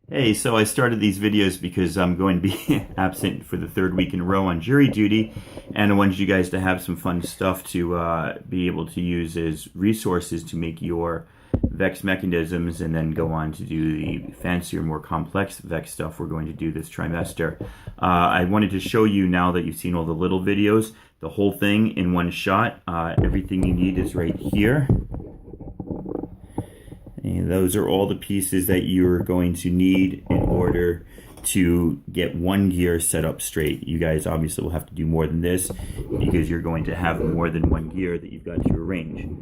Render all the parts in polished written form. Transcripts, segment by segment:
Hey, so I started these videos because I'm going to be absent for the third week in a row on jury duty, and I wanted you guys to have some fun stuff to be able to use as resources to make your VEX mechanisms and then go on to do the fancier, more complex VEX stuff we're going to do this trimester. I wanted to show you, now that you've seen all the little videos, the whole thing in one shot. Everything you need is right here. And those are all the pieces that you're going to need in order to get one gear set up straight. You guys obviously will have to do more than this because you're going to have more than one gear that you've got to arrange.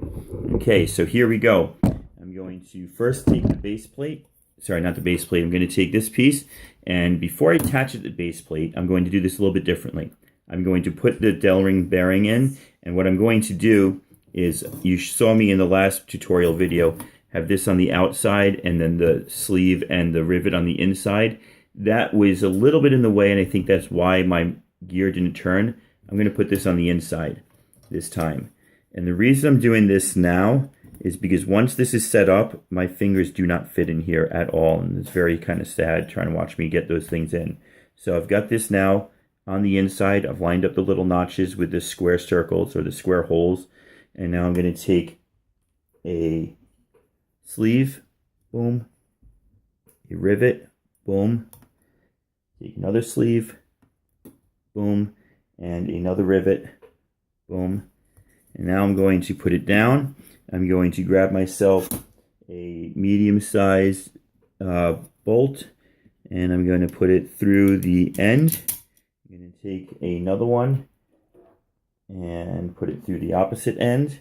Okay, so here we go. I'm going to first take the base plate. Sorry, not the base plate. I'm going to take this piece, and before I attach it to the base plate, I'm going to do this a little bit differently. I'm going to put the Dell ring bearing in, and what I'm going to do is, you saw me in the last tutorial video have this on the outside and then the sleeve and the rivet on the inside. That was a little bit in the way, and I think that's why my gear didn't turn. I'm going to put this on the inside this time. And the reason I'm doing this now is because once this is set up, my fingers do not fit in here at all, and it's very kind of sad trying to watch me get those things in. So I've got this now on the inside. I've lined up the little notches with the square circles or the square holes, and now I'm going to take a sleeve, boom, a rivet, boom, take another sleeve, boom, and another rivet, boom. And now I'm going to put it down. I'm going to grab myself a medium-sized bolt, and I'm going to put it through the end. I'm going to take another one and put it through the opposite end.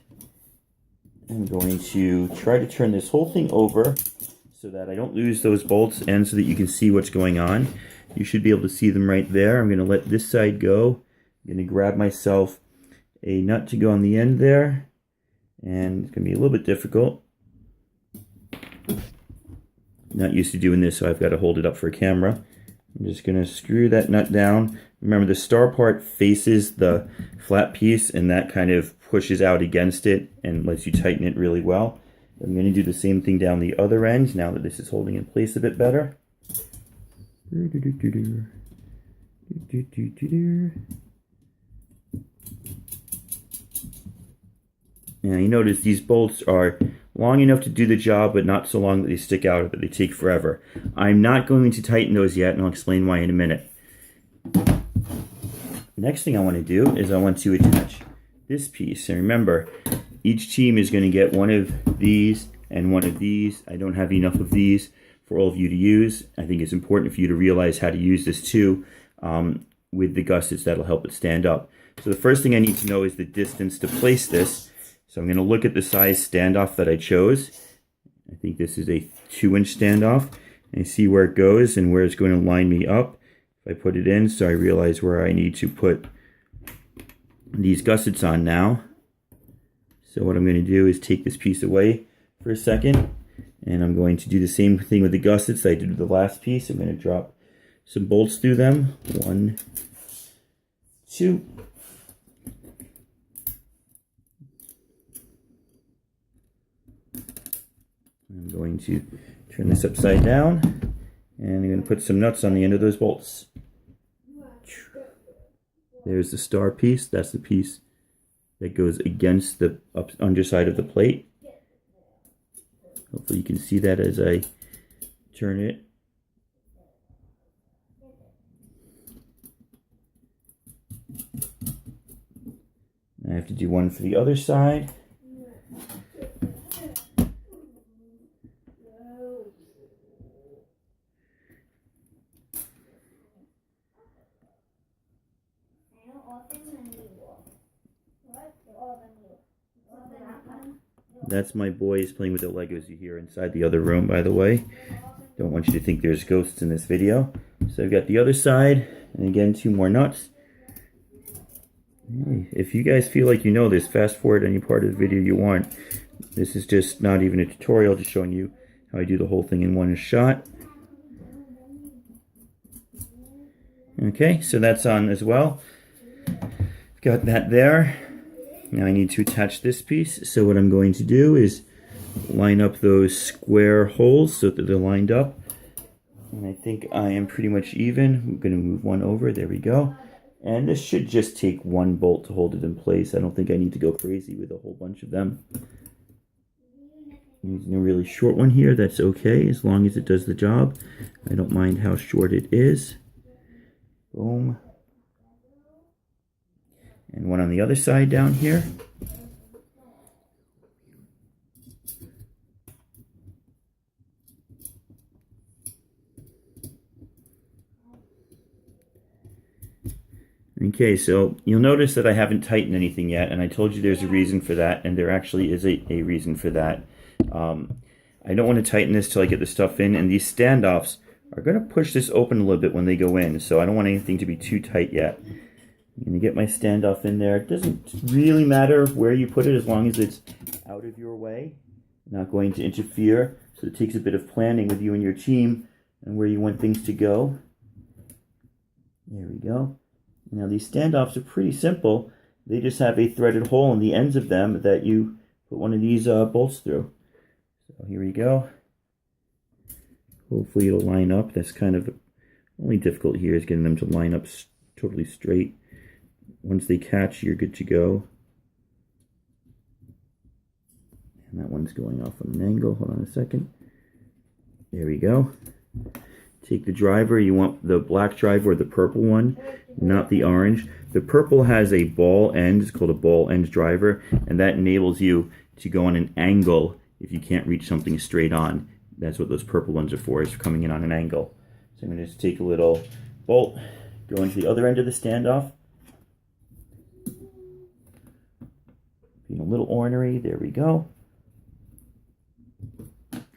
I'm going to try to turn this whole thing over so that I don't lose those bolts and so that you can see what's going on. You should be able to see them right there. I'm going to let this side go. I'm going to grab myself a nut to go on the end there, and it's going to be a little bit difficult. Not used to doing this, so I've got to hold it up for a camera. I'm just going to screw that nut down. Remember, the star part faces the flat piece, and that kind of pushes out against it and lets you tighten it really well. I'm going to do the same thing down the other end now that this is holding in place a bit better. Now you notice these bolts are long enough to do the job, but not so long that they stick out, but they take forever. I'm not going to tighten those yet, and I'll explain why in a minute. Next thing I want to do is I want to attach this piece. And remember, each team is going to get one of these and one of these. I don't have enough of these for all of you to use. I think it's important for you to realize how to use this too with the gussets. That'll help it stand up. So the first thing I need to know is the distance to place this. So I'm going to look at the size standoff that I chose. I think this is a 2-inch standoff. And see where it goes and where it's going to line me up. If I put it in, so I realize where I need to put these gussets on now. So what I'm going to do is take this piece away for a second, and I'm going to do the same thing with the gussets that I did with the last piece. I'm going to drop some bolts through them. 1, 2. I'm going to turn this upside down, and I'm going to put some nuts on the end of those bolts. There's the star piece. That's the piece that goes against the underside of the plate. Hopefully you can see that as I turn it. I have to do one for the other side. That's my boys playing with the Legos you hear inside the other room, by the way. Don't want you to think there's ghosts in this video. So I've got the other side, and again, 2 more nuts. If you guys feel like you know this, fast forward any part of the video you want. This is just not even a tutorial, just showing you how I do the whole thing in one shot. Okay, so that's on as well. Got that there. Now I need to attach this piece. So what I'm going to do is line up those square holes so that they're lined up. And I think I am pretty much even. I'm going to move one over. There we go. And this should just take one bolt to hold it in place. I don't think I need to go crazy with a whole bunch of them. Using a really short one here, that's okay as long as it does the job. I don't mind how short it is. Boom. And one on the other side down here. Okay, so you'll notice that I haven't tightened anything yet, and I told you there's a reason for that, and there actually is a reason for that. I don't want to tighten this till I get the stuff in, and these standoffs are going to push this open a little bit when they go in, so I don't want anything to be too tight yet. I'm going to get my standoff in there. It doesn't really matter where you put it as long as it's out of your way, not going to interfere, so it takes a bit of planning with you and your team and where you want things to go. There we go. Now these standoffs are pretty simple. They just have a threaded hole in the ends of them that you put one of these bolts through. So here we go. Hopefully it'll line up. That's kind of the only difficult here is getting them to line up totally straight. Once they catch, you're good to go. And that one's going off on an angle. Hold on a second. There we go. Take the driver. You want the black driver or the purple one, not the orange. The purple has a ball end. It's called a ball end driver, and that enables you to go on an angle if you can't reach something straight on. That's what those purple ones are for, is coming in on an angle. So I'm going to just take a little bolt, go into the other end of the standoff. Being a little ornery, there we go.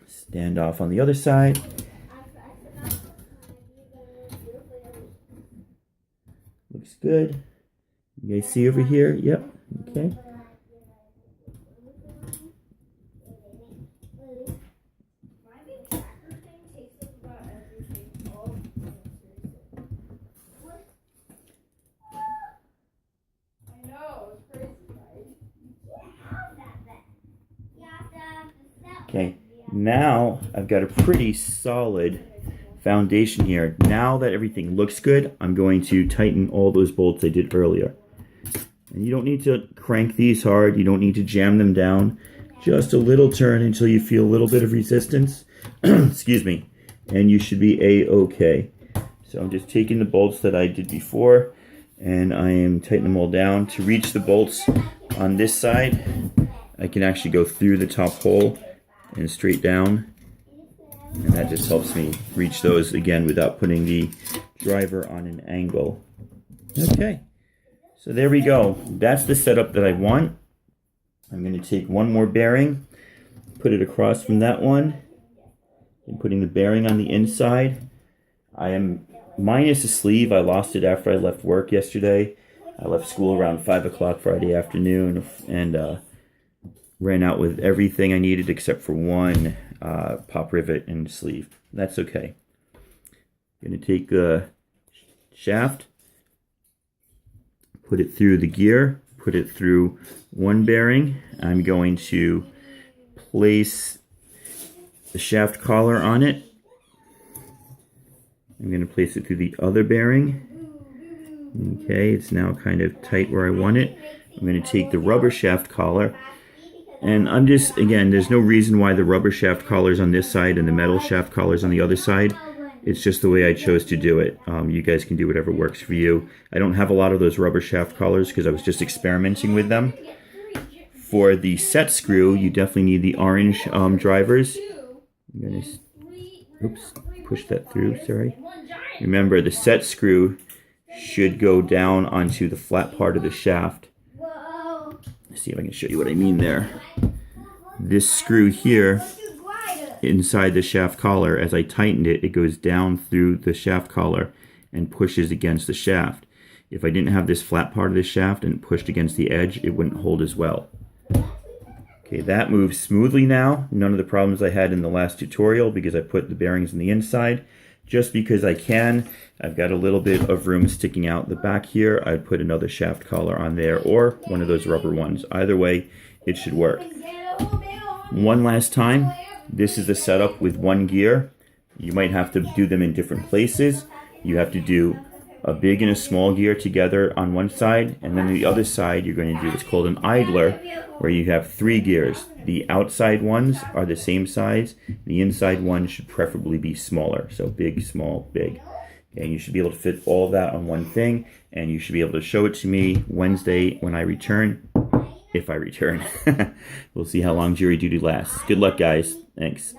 Standoff on the other side. Looks good. You guys see over here? Yep. Okay. Okay. Now I've got a pretty solid foundation here. Now that everything looks good, I'm going to tighten all those bolts I did earlier. And you don't need to crank these hard. You don't need to jam them down. Just a little turn until you feel a little bit of resistance. Excuse me. And you should be a-okay. So I'm just taking the bolts that I did before, and I am tightening them all down. To reach the bolts on this side, I can actually go through the top hole and straight down. And that just helps me reach those again without putting the driver on an angle. Okay, so there we go. That's the setup that I want. I'm going to take one more bearing, put it across from that one, and putting the bearing on the inside. I am minus a sleeve. I lost it after I left work yesterday. I left school around 5 o'clock Friday afternoon and ran out with everything I needed except for one pop rivet and sleeve. That's okay. I'm going to take the shaft, put it through the gear, put it through one bearing. I'm going to place the shaft collar on it. I'm going to place it through the other bearing. Okay, it's now kind of tight where I want it. I'm going to take the rubber shaft collar, and I'm just, again, there's no reason why the rubber shaft collar's on this side and the metal shaft collar's on the other side. It's just the way I chose to do it. You guys can do whatever works for you. I don't have a lot of those rubber shaft collars because I was just experimenting with them. For the set screw, you definitely need the orange drivers. I'm going to, oops, push that through, sorry. Remember, the set screw should go down onto the flat part of the shaft. Let's see if I can show you what I mean there. This screw here, inside the shaft collar, as I tightened it, it goes down through the shaft collar and pushes against the shaft. If I didn't have this flat part of the shaft and it pushed against the edge, it wouldn't hold as well. Okay, that moves smoothly now. None of the problems I had in the last tutorial because I put the bearings in the inside. Just because I can, I've got a little bit of room sticking out the back here. I'd put another shaft collar on there or one of those rubber ones. Either way, it should work. One last time, this is the setup with one gear. You might have to do them in different places. You have to do a big and a small gear together on one side, and then the other side you're going to do what's called an idler, where you have 3 gears. The outside ones are the same size. The inside ones should preferably be smaller. So big, small, big. And you should be able to fit all of that on one thing, and you should be able to show it to me Wednesday when I return, if I return. We'll see how long jury duty lasts. Good luck, guys. Thanks.